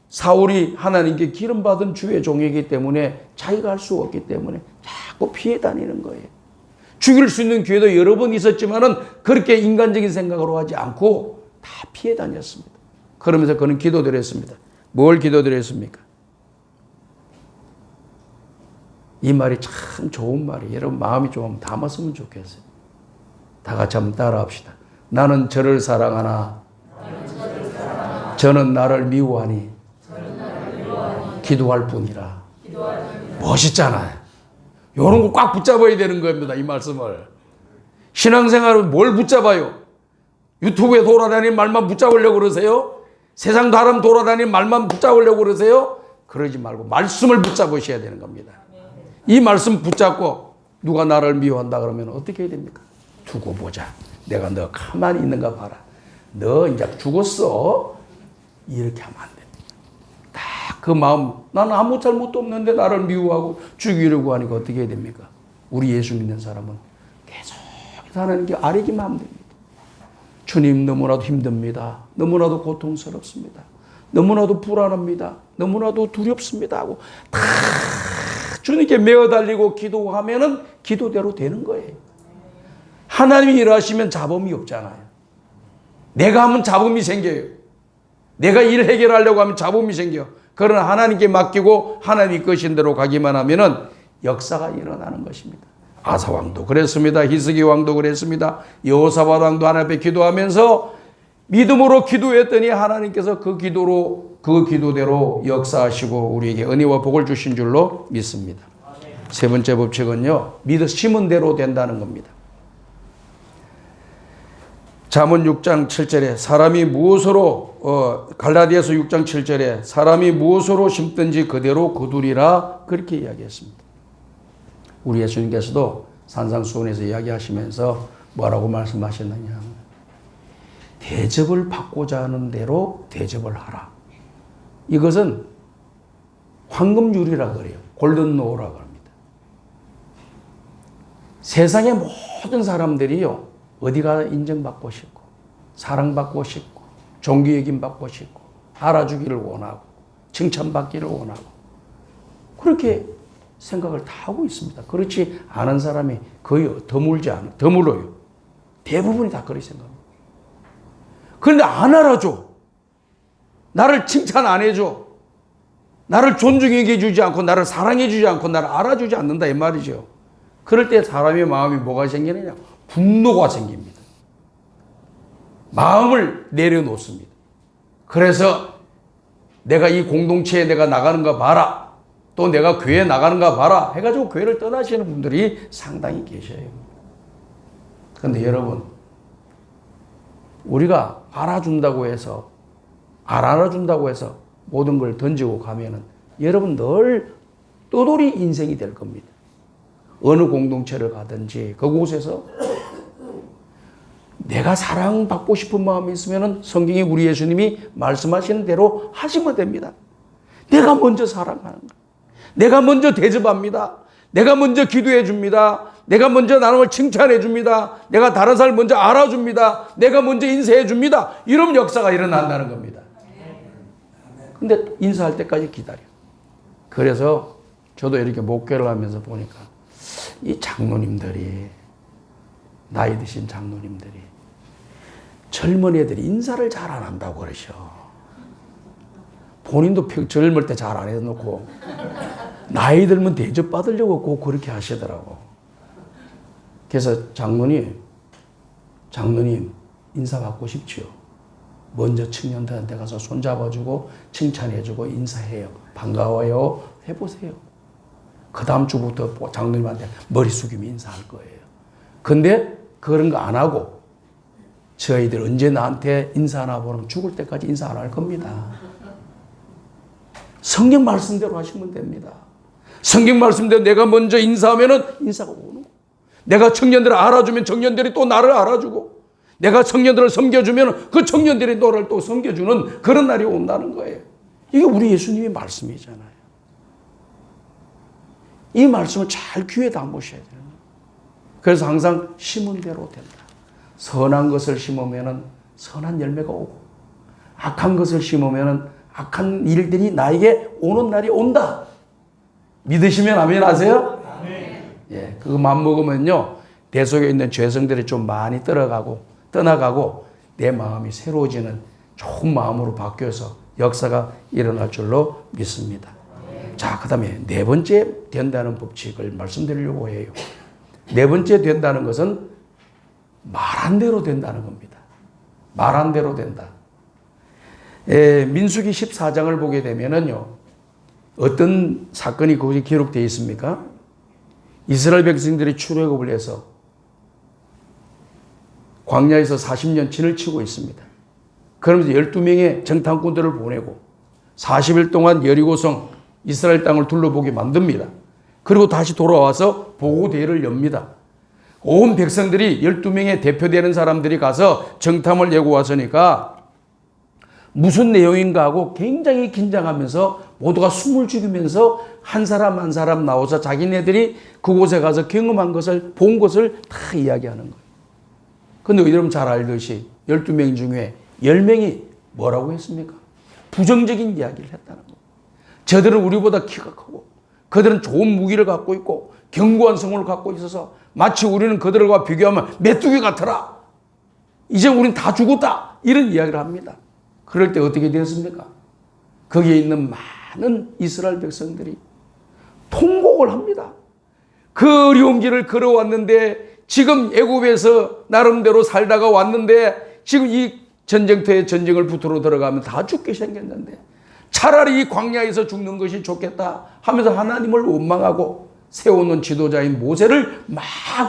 사울이 하나님께 기름받은 주의 종이기 때문에 자기가 할 수 없기 때문에 자꾸 피해 다니는 거예요. 죽일 수 있는 기회도 여러 번 있었지만은 그렇게 인간적인 생각으로 하지 않고 다 피해 다녔습니다. 그러면서 그는 기도드렸습니다. 뭘 기도드렸습니까? 이 말이 참 좋은 말이에요. 여러분 마음이 좀 담았으면 좋겠어요. 다 같이 한번 따라합시다. 나는 저를 사랑하나 저는 나를 미워하니 기도할 뿐이라. 멋있잖아요. 이런 거 꽉 붙잡아야 되는 겁니다. 이 말씀을. 신앙생활은 뭘 붙잡아요? 유튜브에 돌아다니는 말만 붙잡으려고 그러세요? 세상 사람 돌아다니는 말만 붙잡으려고 그러세요? 그러지 말고 말씀을 붙잡으셔야 되는 겁니다. 이 말씀 붙잡고 누가 나를 미워한다 그러면 어떻게 해야 됩니까? 두고 보자. 내가 너 가만히 있는가 봐라. 너 이제 죽었어. 이렇게 하면 안 됩니다. 딱 그 마음, 나는 아무 잘못도 없는데 나를 미워하고 죽이려고 하니까 어떻게 해야 됩니까? 우리 예수 믿는 사람은 계속 하나님께 아뢰기만 하면 됩니다. 주님 너무나도 힘듭니다. 너무나도 고통스럽습니다. 너무나도 불안합니다. 너무나도 두렵습니다. 하고 다 주님께 매어달리고 기도하면은 기도대로 되는 거예요. 하나님이 일하시면 잡음이 없잖아요. 내가 하면 잡음이 생겨요. 내가 일 해결하려고 하면 잡음이 생겨. 그러나 하나님께 맡기고 하나님이 끄신 대로 가기만 하면은 역사가 일어나는 것입니다. 아사 왕도 그랬습니다. 히스기 왕도 그랬습니다. 여호사밧 왕도 하나님 앞에 기도하면서 믿음으로 기도했더니 하나님께서 그 기도대로 역사하시고 우리에게 은혜와 복을 주신 줄로 믿습니다. 세 번째 법칙은요, 심은 대로 된다는 겁니다. 잠언 6장 7절에 사람이 무엇으로 갈라디아서 6장 7절에 사람이 무엇으로 심든지 그대로 거두리라 그렇게 이야기했습니다. 우리 예수님께서도 산상수훈에서 이야기하시면서 뭐라고 말씀하셨느냐, 대접을 받고자 하는 대로 대접을 하라. 이것은 황금률이라 그래요. 골든로우라고 합니다. 세상의 모든 사람들이요, 어디가 인정받고 싶고 사랑받고 싶고 존귀여김 받고 싶고 알아주기를 원하고 칭찬받기를 원하고 그렇게 생각을 다 하고 있습니다. 그렇지 않은 사람이 거의 드물어요. 대부분이 다 그렇게 생각합니다. 그런데 안 알아줘. 나를 칭찬 안 해줘. 나를 존중해 주지 않고 나를 사랑해 주지 않고 나를 알아주지 않는다 이 말이죠. 그럴 때 사람의 마음이 뭐가 생기느냐? 분노가 생깁니다. 마음을 내려놓습니다. 그래서 내가 이 공동체에 내가 나가는가 봐라. 또 내가 교회에 나가는가 봐라. 해가지고 교회를 떠나시는 분들이 상당히 계셔요. 그런데 여러분, 우리가 알아준다고 해서 안 알아준다고 해서 모든 걸 던지고 가면은 여러분 늘 떠돌이 인생이 될 겁니다. 어느 공동체를 가든지 그곳에서 내가 사랑받고 싶은 마음이 있으면은 성경이 우리 예수님이 말씀하시는 대로 하시면 됩니다. 내가 먼저 사랑하는 거. 내가 먼저 대접합니다. 내가 먼저 기도해 줍니다. 내가 먼저 나를 칭찬해 줍니다. 내가 다른 사람을 먼저 알아줍니다. 내가 먼저 인사해 줍니다. 이런 역사가 일어난다는 겁니다. 근데 인사할 때까지 기다려. 그래서 저도 이렇게 목회를 하면서 보니까 이 장로님들이, 나이 드신 장로님들이 젊은 애들이 인사를 잘 안 한다고 그러셔. 본인도 젊을 때 잘 안 해놓고 나이 들면 대접 받으려고 꼭 그렇게 하시더라고. 그래서 장로님 인사 받고 싶지요. 먼저 청년들한테 가서 손잡아주고 칭찬해주고 인사해요. 반가워요. 해보세요. 그 다음 주부터 장로님한테 머리 숙이며 인사할 거예요. 근데 그런 거 안 하고 저희들 언제 나한테 인사하나 보면 죽을 때까지 인사 안 할 겁니다. 성경 말씀대로 하시면 됩니다. 성경 말씀대로 내가 먼저 인사하면은 인사가 오는 거예요. 내가 청년들을 알아주면 청년들이 또 나를 알아주고 내가 청년들을 섬겨주면 그 청년들이 너를 또 섬겨주는 그런 날이 온다는 거예요. 이게 우리 예수님의 말씀이잖아요. 이 말씀을 잘 귀에 담으셔야 돼요. 그래서 항상 심은 대로 된다. 선한 것을 심으면 선한 열매가 오고 악한 것을 심으면 악한 일들이 나에게 오는 날이 온다. 믿으시면 아멘 하세요? 아멘. 예, 그거 맘먹으면요 내 속에 있는 죄성들이 좀 많이 떠나가고 내 마음이 새로워지는 좋은 마음으로 바뀌어서 역사가 일어날 줄로 믿습니다. 자, 그 다음에 네 번째 된다는 법칙을 말씀드리려고 해요. 네 번째 된다는 것은 말한 대로 된다는 겁니다. 말한 대로 된다. 민수기 14장을 보게 되면은요, 어떤 사건이 거기 기록되어 있습니까? 이스라엘 백성들이 출애굽을 해서 광야에서 40년 진을 치고 있습니다. 그러면서 12명의 정탐꾼들을 보내고 40일 동안 여리고성 이스라엘 땅을 둘러보게 만듭니다. 그리고 다시 돌아와서 보고대회를 엽니다. 온 백성들이 12명의 대표되는 사람들이 가서 정탐을 예고 왔으니까 무슨 내용인가 하고 굉장히 긴장하면서 모두가 숨을 죽이면서 한 사람 한 사람 나와서 자기네들이 그곳에 가서 경험한 것을 본 것을 다 이야기하는 거예요. 그런데 여러분 잘 알듯이 12명 중에 10명이 뭐라고 했습니까? 부정적인 이야기를 했다는 거예요. 저들은 우리보다 키가 크고 그들은 좋은 무기를 갖고 있고 견고한 성을 갖고 있어서 마치 우리는 그들과 비교하면 메뚜기 같더라. 이제 우린 다 죽었다. 이런 이야기를 합니다. 그럴 때 어떻게 되었습니까? 거기에 있는 많은 이스라엘 백성들이 통곡을 합니다. 그 어려운 길을 걸어왔는데 지금 애굽에서 나름대로 살다가 왔는데 지금 이 전쟁터에 전쟁을 붙으러 들어가면 다 죽게 생겼는데 차라리 이 광야에서 죽는 것이 좋겠다 하면서 하나님을 원망하고 세워놓은 지도자인 모세를 막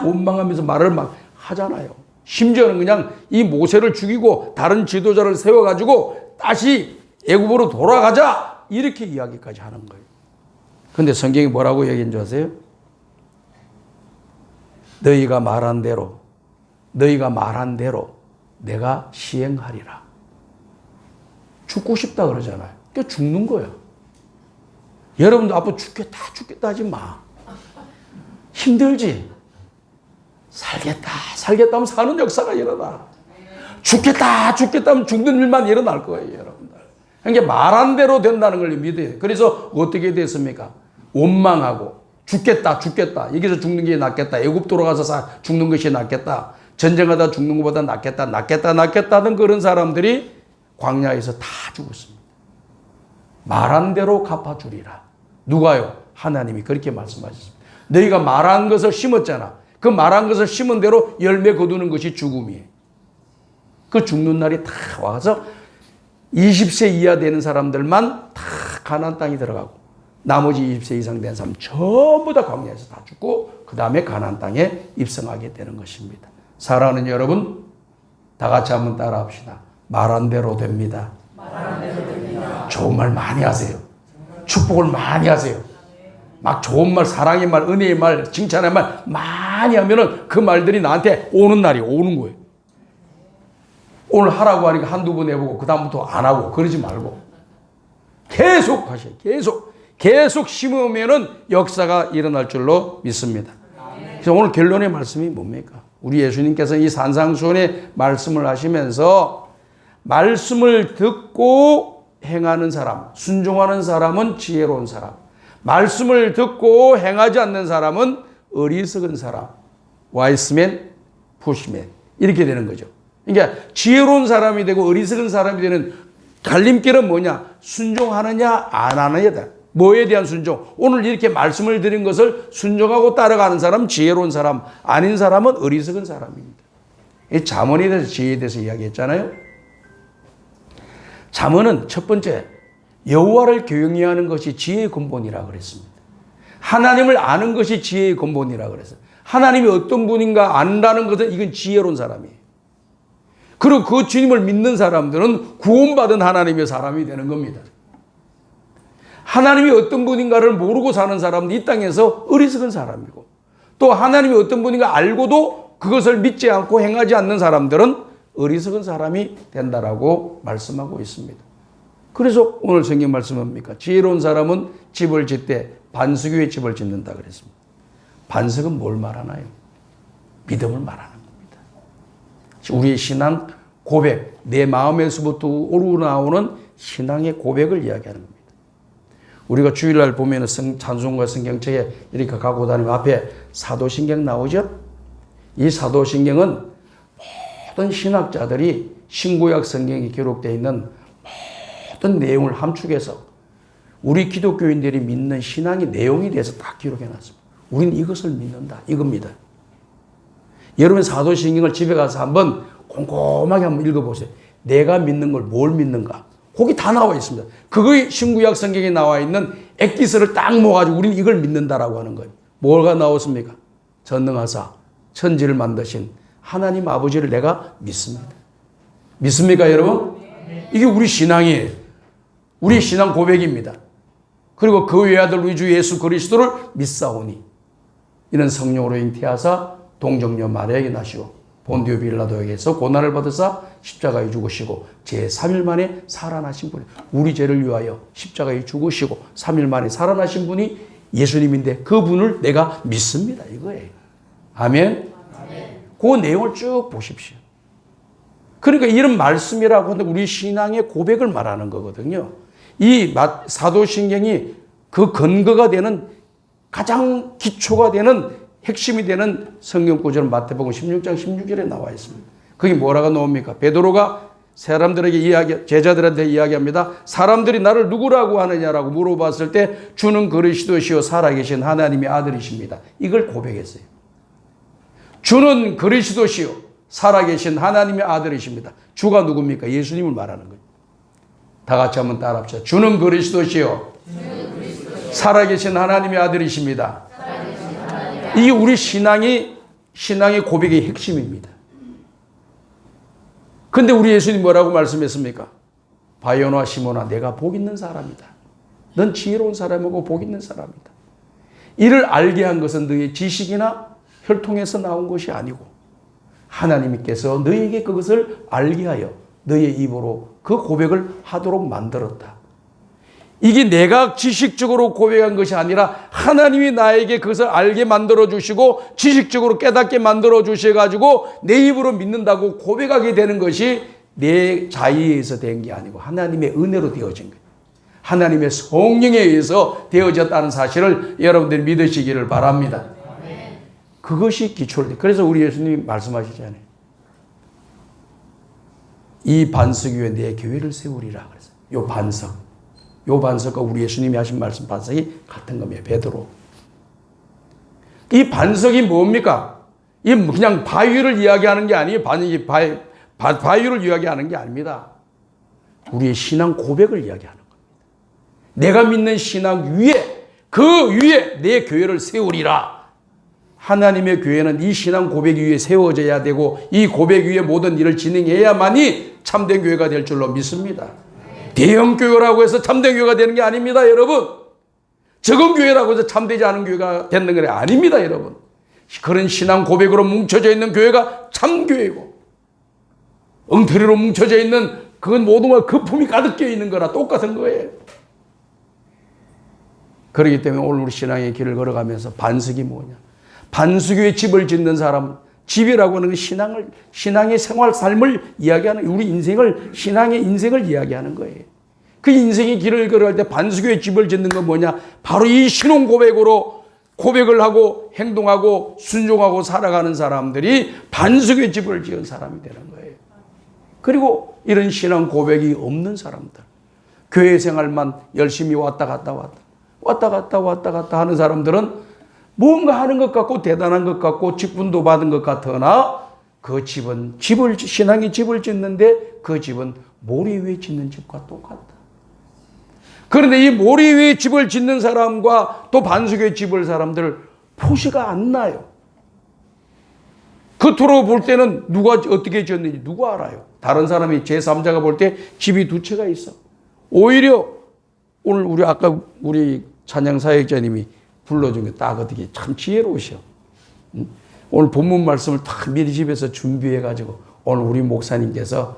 원망하면서 말을 막 하잖아요. 심지어는 그냥 이 모세를 죽이고 다른 지도자를 세워가지고 다시 애굽으로 돌아가자 이렇게 이야기까지 하는 거예요. 근데 성경이 뭐라고 얘기한 줄 아세요? 너희가 말한 대로 내가 시행하리라. 죽고 싶다 그러잖아요. 그러니까 죽는 거야. 여러분도 앞으로 죽겠다 하지 마. 힘들지? 살겠다 하면 사는 역사가 일어나. 죽겠다 하면 죽는 일만 일어날 거예요, 여러분들. 그러니까 말한 대로 된다는 걸 믿어요. 그래서 어떻게 됐습니까? 원망하고 죽겠다. 여기서 죽는 게 낫겠다. 애굽 돌아가서 죽는 것이 낫겠다. 전쟁하다 죽는 것보다 낫겠다는 그런 사람들이 광야에서 다 죽었습니다. 말한 대로 갚아주리라. 누가요? 하나님이 그렇게 말씀하셨습니다. 너희가 말한 것을 심었잖아. 그 말한 것을 심은 대로 열매 거두는 것이 죽음이에요. 그 죽는 날이 다 와서 20세 이하 되는 사람들만 다 가나안 땅에 들어가고 나머지 20세 이상 된 사람 전부 다 광야에서 다 죽고 그 다음에 가나안 땅에 입성하게 되는 것입니다. 사랑하는 여러분, 다 같이 한번 따라합시다. 말한 대로 됩니다. 좋은 말 많이 하세요. 축복을 많이 하세요. 막 좋은 말, 사랑의 말, 은혜의 말, 칭찬의 말 많이 하면은 그 말들이 나한테 오는 날이 오는 거예요. 오늘 하라고 하니까 한두 번 해보고 그 다음부터 안 하고 그러지 말고 계속 하셔요. 계속 심으면은 역사가 일어날 줄로 믿습니다. 그래서 오늘 결론의 말씀이 뭡니까? 우리 예수님께서 이 산상수훈의 말씀을 하시면서 말씀을 듣고 행하는 사람, 순종하는 사람은 지혜로운 사람, 말씀을 듣고 행하지 않는 사람은 어리석은 사람, 와이스맨, 푸시맨 이렇게 되는 거죠. 그러니까 지혜로운 사람이 되고 어리석은 사람이 되는 갈림길은 뭐냐? 순종하느냐 안 하느냐다. 뭐에 대한 순종? 오늘 이렇게 말씀을 드린 것을 순종하고 따라가는 사람, 지혜로운 사람, 아닌 사람은 어리석은 사람입니다. 이 잠언에 대해서 지혜에 대해서 이야기했잖아요. 잠언은 첫 번째, 여호와를 경외하는 것이 지혜의 근본이라고 그랬습니다. 하나님을 아는 것이 지혜의 근본이라고 그랬어요. 하나님이 어떤 분인가 안다는 것은 이건 지혜로운 사람이에요. 그리고 그 주님을 믿는 사람들은 구원받은 하나님의 사람이 되는 겁니다. 하나님이 어떤 분인가를 모르고 사는 사람은 이 땅에서 어리석은 사람이고 또 하나님이 어떤 분인가 알고도 그것을 믿지 않고 행하지 않는 사람들은 어리석은 사람이 된다라고 말씀하고 있습니다. 그래서 오늘 성경 말씀은 뭡니까? 지혜로운 사람은 집을 짓되 반석 위에 집을 짓는다 그랬습니다. 반석은 뭘 말하나요? 믿음을 말하는 겁니다. 우리의 신앙 고백, 내 마음에서부터 우러나오는 신앙의 고백을 이야기하는 겁니다. 우리가 주일날 보면 찬송가 성경책에 이렇게 갖고 다니면 앞에 사도신경 나오죠? 이 사도신경은 모든 신학자들이 신구약 성경에 기록되어 있는 모든 내용을 함축해서 우리 기독교인들이 믿는 신앙의 내용에 대해서 다 기록해 놨습니다. 우리는 이것을 믿는다. 이겁니다. 여러분 사도신경을 집에 가서 한번 꼼꼼하게 한번 읽어보세요. 내가 믿는 걸 뭘 믿는가? 거기 다 나와 있습니다. 그거의 신구약 성경에 나와 있는 엑기스를 딱 모아가지고 우리는 이걸 믿는다라고 하는 거예요. 뭐가 나왔습니까? 전능하사 천지를 만드신 하나님 아버지를 내가 믿습니다. 믿습니까 여러분? 이게 우리 신앙이에요. 우리 신앙 고백입니다. 그리고 그 외아들 우리 주 예수 그리스도를 믿사오니 이는 성령으로 잉태하사 동정녀 마리아에게 나시고 본디오 빌라도에게서 고난을 받으사 십자가에 죽으시고 제3일 만에 살아나신 분이 우리 죄를 위하여 십자가에 죽으시고 3일 만에 살아나신 분이 예수님인데 그분을 내가 믿습니다. 이거예요. 아멘. 그 내용을 쭉 보십시오. 그러니까 이런 말씀이라고 하는 우리 신앙의 고백을 말하는 거거든요. 이 사도신경이 그 근거가 되는 가장 기초가 되는 핵심이 되는 성경 구절은 마태복음 16장 16절에 나와 있습니다. 그게 뭐라고 나옵니까? 베드로가 사람들에게 제자들한테 이야기합니다. 사람들이 나를 누구라고 하느냐라고 물어봤을 때 주는 그리스도시요 살아계신 하나님의 아들이십니다. 이걸 고백했어요. 주는 그리스도시요 살아계신 하나님의 아들이십니다. 주가 누굽니까? 예수님을 말하는 거예요. 다 같이 한번 따라합시다. 주는 그리스도시요 살아계신 하나님의 아들이십니다. 이게 우리 신앙의 고백의 핵심입니다. 근데 우리 예수님 뭐라고 말씀했습니까? 바요나 시몬아 내가 복 있는 사람이다. 넌 지혜로운 사람이고 복 있는 사람이다. 이를 알게 한 것은 너의 지식이나 혈통에서 나온 것이 아니고 하나님께서 너에게 그것을 알게 하여 너의 입으로 그 고백을 하도록 만들었다. 이게 내가 지식적으로 고백한 것이 아니라 하나님이 나에게 그것을 알게 만들어 주시고 지식적으로 깨닫게 만들어 주셔가지고 내 입으로 믿는다고 고백하게 되는 것이 내 자의에 의해서 된 게 아니고 하나님의 은혜로 되어진 거예요. 하나님의 성령에 의해서 되어졌다는 사실을 여러분들이 믿으시기를 바랍니다. 그것이 기초를. 그래서 우리 예수님이 말씀하시잖아요. 이 반석 위에 내 교회를 세우리라. 그래서 요 반석과 우리 예수님이 하신 말씀 반석이 같은 겁니다. 베드로. 이 반석이 뭡니까? 이 그냥 바위를 이야기하는 게 아니에요. 바위를 이야기하는 게 아닙니다. 우리의 신앙 고백을 이야기하는 겁니다. 내가 믿는 신앙 위에 그 위에 내 교회를 세우리라. 하나님의 교회는 이 신앙 고백 위에 세워져야 되고 이 고백 위에 모든 일을 진행해야만이 참된 교회가 될 줄로 믿습니다. 대형 교회라고 해서 참된 교회가 되는 게 아닙니다, 여러분. 적은 교회라고 해서 참되지 않은 교회가 되는 게 아닙니다, 여러분. 그런 신앙 고백으로 뭉쳐져 있는 교회가 참교회고 엉터리로 뭉쳐져 있는 그건 모든 걸 거품이 가득 껴 있는 거라 똑같은 거예요. 그렇기 때문에 오늘 우리 신앙의 길을 걸어가면서 반석이 뭐냐? 반석 위에 집을 짓는 사람, 집이라고 하는 신앙의 생활, 삶을 이야기하는, 우리 신앙의 인생을 이야기하는 거예요. 그 인생의 길을 걸어갈 때 반석 위에 집을 짓는 건 뭐냐? 바로 이 신앙 고백으로 고백을 하고 행동하고 순종하고 살아가는 사람들이 반석 위에 집을 지은 사람이 되는 거예요. 그리고 이런 신앙 고백이 없는 사람들, 교회 생활만 열심히 왔다 갔다 하는 사람들은 뭔가 하는 것 같고 대단한 것 같고 직분도 받은 것 같으나 그 집은 신앙의 집을 짓는데 그 집은 모래 위에 짓는 집과 똑같다. 그런데 이 모래 위에 집을 짓는 사람과 또 반석 위에 집을 사람들 표시가 안 나요. 겉으로 볼 때는 누가 어떻게 지었는지 누가 알아요? 다른 사람이 제3자가 볼 때 집이 두 채가 있어. 오히려 오늘 아까 우리 찬양 사역자님이 불러준 게 딱 어떻게 참 지혜로우셔. 오늘 본문 말씀을 딱 미리 집에서 준비해가지고 오늘 우리 목사님께서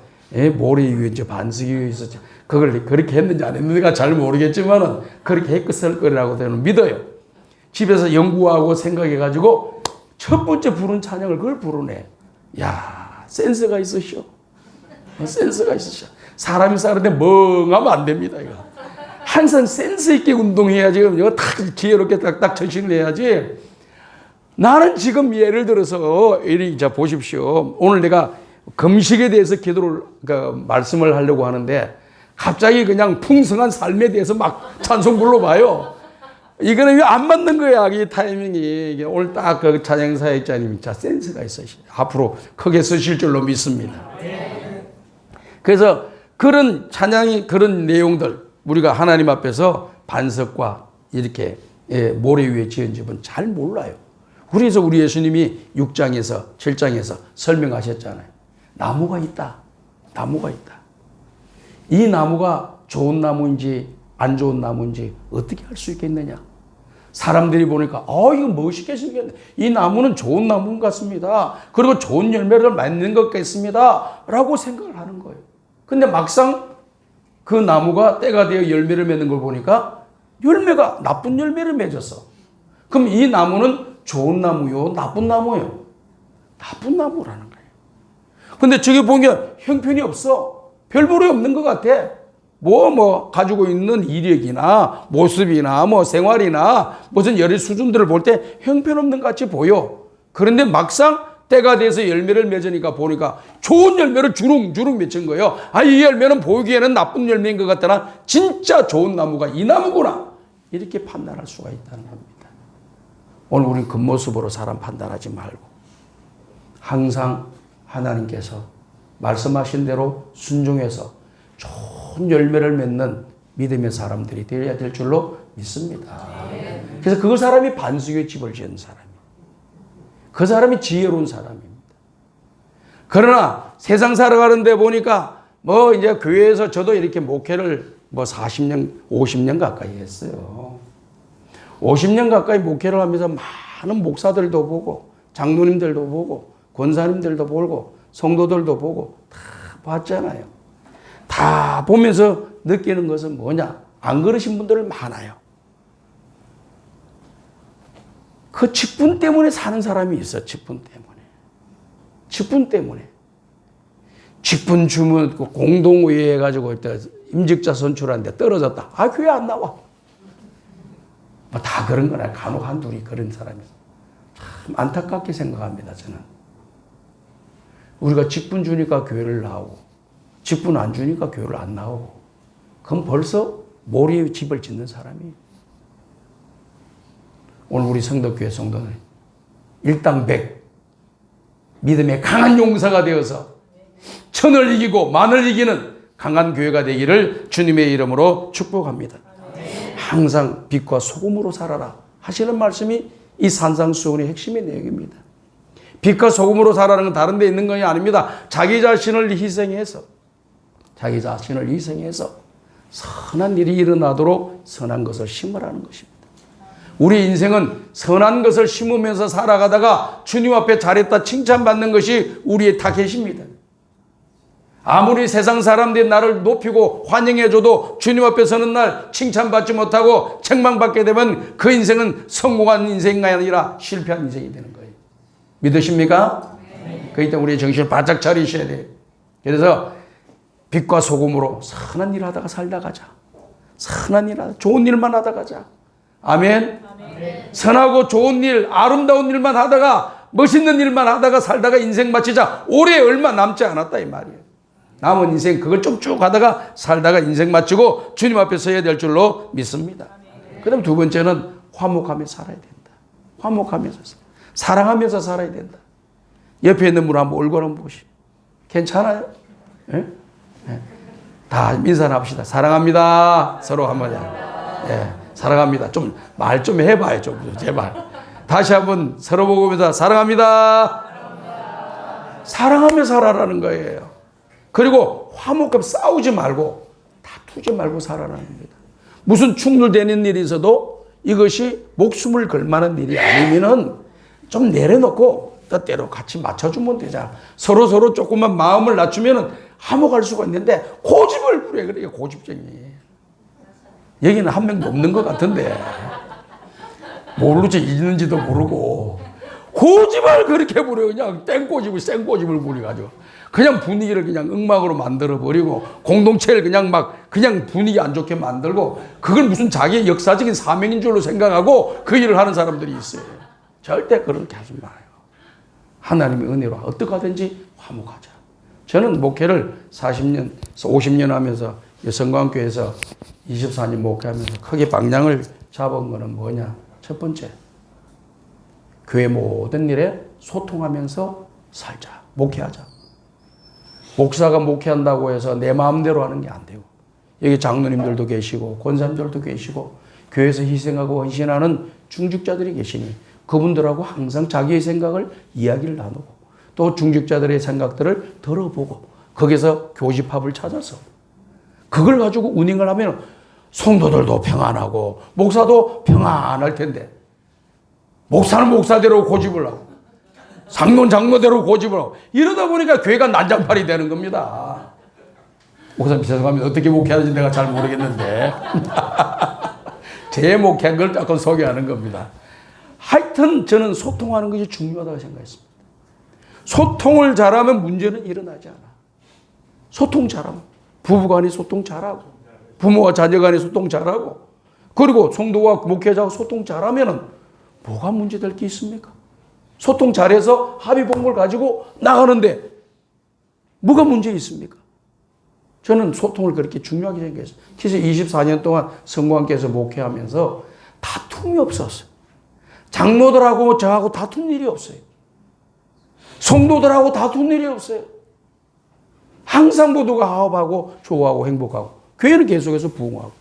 모래 위에 반석 위에 있었죠. 그걸 그렇게 했는지 안 했는지가 잘 모르겠지만은 그렇게 했을 거라고 저는 믿어요. 집에서 연구하고 생각해가지고 첫 번째 부른 찬양을 그걸 부르네. 야, 센스가 있으셔. 센스가 있으셔. 사람이 사는데 멍하면 안 됩니다, 이거. 항상 센스 있게 운동해야지. 이거 딱 지혜롭게 딱딱 전신을 해야지. 나는 지금 예를 들어서 자 보십시오. 오늘 내가 금식에 대해서 말씀을 하려고 하는데 갑자기 그냥 풍성한 삶에 대해서 막 찬송 불러봐요. 이거는 안 맞는 거야, 이 타이밍이. 오늘 딱 그 찬양 사역자님이 자 센스가 있어요. 앞으로 크게 쓰실 줄로 믿습니다. 그래서 그런 찬양이 그런 내용들 우리가 하나님 앞에서 반석과 이렇게 모래 위에 지은 집은 잘 몰라요. 그래서 우리 예수님이 6장에서 7장에서 설명하셨잖아요. 나무가 있다. 나무가 있다. 이 나무가 좋은 나무인지 안 좋은 나무인지 어떻게 알 수 있겠느냐. 사람들이 보니까 이거 멋있게 생겼네. 이 나무는 좋은 나무 같습니다. 그리고 좋은 열매를 맺는 것 같습니다. 라고 생각을 하는 거예요. 근데 막상 그 나무가 때가 되어 열매를 맺는 걸 보니까 열매가 나쁜 열매를 맺었어. 그럼 이 나무는 좋은 나무요? 나쁜 나무요? 나쁜 나무라는 거예요. 근데 저기 보니까 형편이 없어. 별 볼이 없는 것 같아. 가지고 있는 이력이나 모습이나 생활이나 무슨 여러 수준들을 볼 때 형편없는 것 같이 보여. 그런데 막상 때가 돼서 열매를 맺으니까 보니까 좋은 열매를 주릉주릉 맺힌 거예요. 이 열매는 보기에는 나쁜 열매인 것 같더나 진짜 좋은 나무가 이 나무구나. 이렇게 판단할 수가 있다는 겁니다. 오늘 우리는 겉모습으로 사람 판단하지 말고 항상 하나님께서 말씀하신 대로 순종해서 좋은 열매를 맺는 믿음의 사람들이 되어야 될 줄로 믿습니다. 그래서 그 사람이 반석의 집을 지은 사람이에요. 그 사람이 지혜로운 사람입니다. 그러나 세상 살아가는데 보니까 이제 교회에서 저도 이렇게 목회를 40년, 50년 가까이 했어요. 50년 가까이 목회를 하면서 많은 목사들도 보고 장로님들도 보고 권사님들도 보고 성도들도 보고 다 봤잖아요. 다 보면서 느끼는 것은 뭐냐? 안 그러신 분들 많아요. 그 직분 때문에 사는 사람이 있어. 직분 때문에. 직분 주문 공동의회 해가지고 임직자 선출하는데 떨어졌다. 교회 안 나와. 다 그런 거나 간혹 한둘이 그런 사람이 참 안타깝게 생각합니다. 저는. 우리가 직분 주니까 교회를 나오고 직분 안 주니까 교회를 안 나오고 그럼 벌써 모리의 집을 짓는 사람이. 오늘 우리 성덕교회 성도는 일당백 믿음의 강한 용사가 되어서 천을 이기고 만을 이기는 강한 교회가 되기를 주님의 이름으로 축복합니다. 항상 빛과 소금으로 살아라 하시는 말씀이 이 산상수훈의 핵심의 내용입니다. 빛과 소금으로 살아라는 건 다른 데 있는 것이 아닙니다. 자기 자신을 희생해서 선한 일이 일어나도록 선한 것을 심으라는 것입니다. 우리 인생은 선한 것을 심으면서 살아가다가 주님 앞에 잘했다 칭찬받는 것이 우리의 타겟입니다. 아무리 세상 사람들이 나를 높이고 환영해줘도 주님 앞에 서는 날 칭찬받지 못하고 책망받게 되면 그 인생은 성공한 인생이 아니라 실패한 인생이 되는 거예요. 믿으십니까? 네. 그렇기 때문에 우리의 정신을 바짝 차리셔야 돼요. 그래서 빛과 소금으로 선한 일 하다가 살다 가자. 좋은 일만 하다 가자. 아멘. 선하고 좋은 일, 아름다운 일만 하다가 멋있는 일만 하다가 살다가 인생 마치자. 올해 얼마 남지 않았다 이 말이에요. 남은 인생 그걸 쭉쭉 하다가 살다가 인생 마치고 주님 앞에 서야 될 줄로 믿습니다. 그 다음 두 번째는 화목하며 살아야 된다. 화목하면서 사랑하면서 살아야 된다. 옆에 있는 분 한번 얼굴 한번 보시오. 괜찮아요? 네? 네. 다 인사합시다. 사랑합니다. 서로 한번. 예. 사랑합니다. 좀 말 좀 해봐요. 제발. 다시 한번 서로 보면서 사랑합니다. 사랑하며 살아라는 거예요. 그리고 화목하면 싸우지 말고 다투지 말고 살아라는 겁니다. 무슨 충돌되는 일이 있어도 이것이 목숨을 걸 만한 일이 아니면은 좀 내려놓고 때로 같이 맞춰주면 되잖아. 서로 조금만 마음을 낮추면은 화목할 수가 있는데 고집을 부려. 그래 고집쟁이. 여기는 한 명도 없는 것 같은데 모르지 있는지도 모르고 고집을 그렇게 부려. 그냥 땡고집을 생고집을 부려가지고 그냥 분위기를 그냥 엉망으로 만들어버리고 공동체를 그냥 분위기 안 좋게 만들고 그걸 무슨 자기의 역사적인 사명인 줄로 생각하고 그 일을 하는 사람들이 있어요. 절대 그렇게 하지 마요. 하나님의 은혜로 어떻게 하든지 화목하자. 저는 목회를 40년, 50년 하면서 성광교회에서 24년 목회하면서 크게 방향을 잡은 거는 뭐냐? 첫 번째, 교회 모든 일에 소통하면서 살자. 목회하자. 목사가 목회한다고 해서 내 마음대로 하는 게 안 되고 여기 장로님들도 계시고 권사님들도 계시고 교회에서 희생하고 헌신하는 중직자들이 계시니 그분들하고 항상 자기의 생각을 이야기를 나누고 또 중직자들의 생각들을 들어보고 거기서 교집합을 찾아서 그걸 가지고 운행을 하면 성도들도 평안하고 목사도 평안할 텐데 목사는 목사대로 고집을 하고 장로는 장로대로 고집을 하고 이러다 보니까 교회가 난장판이 되는 겁니다. 목사님 죄송합니다. 어떻게 목회하는지 내가 잘 모르겠는데 제 목회한 걸 조금 소개하는 겁니다. 하여튼 저는 소통하는 것이 중요하다고 생각했습니다. 소통을 잘하면 문제는 일어나지 않아. 소통 잘하고, 부부간에 소통 잘하고, 부모와 자녀간에 소통 잘하고, 그리고 성도와 목회자와 소통 잘하면은 뭐가 문제될 게 있습니까? 소통 잘해서 합의 본걸 가지고 나가는데 뭐가 문제 있습니까? 저는 소통을 그렇게 중요하게 생각했어요. 그래서 24년 동안 성공함께서 목회하면서 다툼이 없었어요. 장로들하고 저하고 다툰 일이 없어요. 성도들하고 다툰 일이 없어요. 항상 모두가 화합하고 좋아하고 행복하고 교회는 계속해서 부흥하고.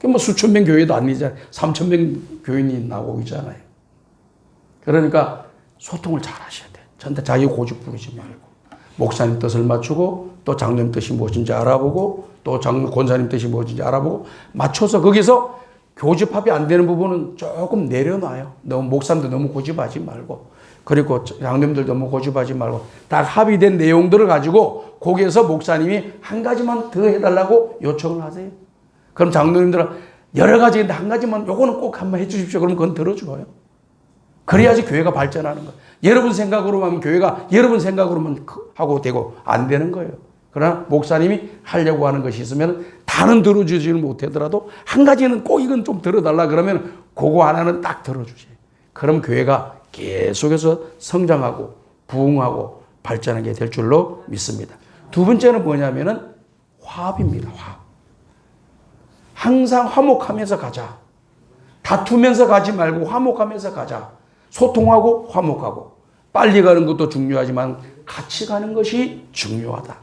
뭐 수천 명 교회도 아니잖아요. 3천 명 교인이 나오고 있잖아요. 그러니까 소통을 잘 하셔야 돼요. 전대 자기 고집 부리지 말고. 목사님 뜻을 맞추고 또 장로님 뜻이 무엇인지 알아보고 또 권사님 뜻이 무엇인지 알아보고 맞춰서 거기서 교집합이 안 되는 부분은 조금 내려놔요. 너무 목사님도 너무 고집하지 말고 그리고 장로님들 너무 고집하지 말고 딱 합의된 내용들을 가지고 거기에서 목사님이 한 가지만 더 해달라고 요청을 하세요. 그럼 장로님들은 여러 가지인데 한 가지만 요거는 꼭 한번 해 주십시오. 그러면 그건 들어줘요. 그래야지 교회가 발전하는 거예요. 여러분 생각으로 하면 교회가 여러분 생각으로만 하고 되고 안 되는 거예요. 그러나 목사님이 하려고 하는 것이 있으면 다는 들어주지는 못하더라도 한 가지는 꼭 이건 좀 들어달라 그러면 그거 하나는 딱 들어주세요. 그럼 교회가 계속해서 성장하고 부흥하고 발전하게 될 줄로 믿습니다. 두 번째는 뭐냐면은 화합입니다. 화합. 항상 화목하면서 가자. 다투면서 가지 말고 화목하면서 가자. 소통하고 화목하고 빨리 가는 것도 중요하지만 같이 가는 것이 중요하다.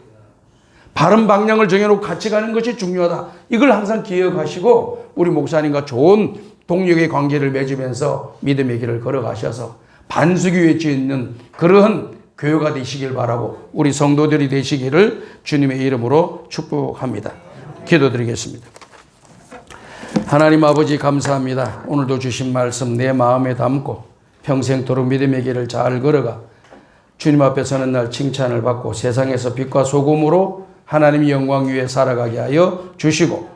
바른 방향을 정해놓고 같이 가는 것이 중요하다. 이걸 항상 기억하시고 우리 목사님과 좋은 동력의 관계를 맺으면서 믿음의 길을 걸어가셔서 반석이 맺혀 있는 그러한 교회가 되시길 바라고 우리 성도들이 되시기를 주님의 이름으로 축복합니다. 기도드리겠습니다. 하나님 아버지 감사합니다. 오늘도 주신 말씀 내 마음에 담고 평생토록 믿음의 길을 잘 걸어가 주님 앞에 서는 날 칭찬을 받고 세상에서 빛과 소금으로 하나님의 영광 위에 살아가게 하여 주시고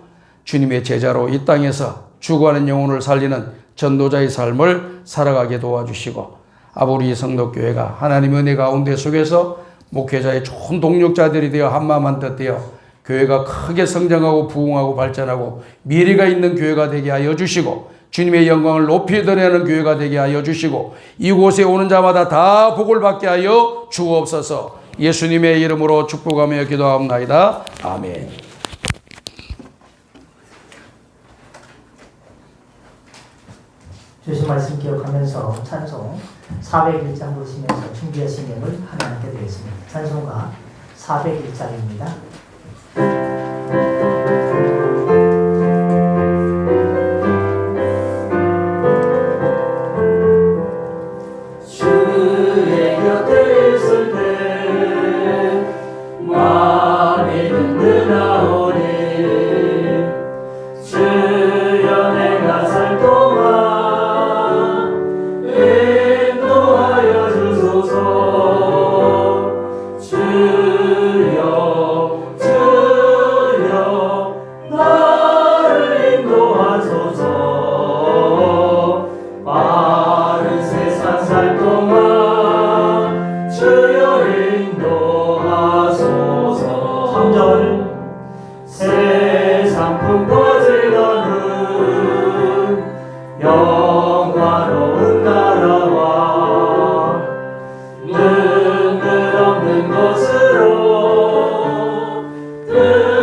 주님의 제자로 이 땅에서 죽어가는 영혼을 살리는 전도자의 삶을 살아가게 도와주시고 아버지 성도교회가 하나님의 은혜 가운데 속에서 목회자의 좋은 동력자들이 되어 한마음 한뜻 되어 교회가 크게 성장하고 부흥하고 발전하고 미래가 있는 교회가 되게 하여 주시고 주님의 영광을 높이 드러내는 교회가 되게 하여 주시고 이곳에 오는 자마다 다 복을 받게 하여 주옵소서. 예수님의 이름으로 축복하며 기도하옵나이다. 아멘. 주신 말씀 기억하면서 찬송 401장 부르시면서 준비하신 예물 하나님께 드리겠습니다. 찬송가 401장입니다. 세상 품꿔지던 후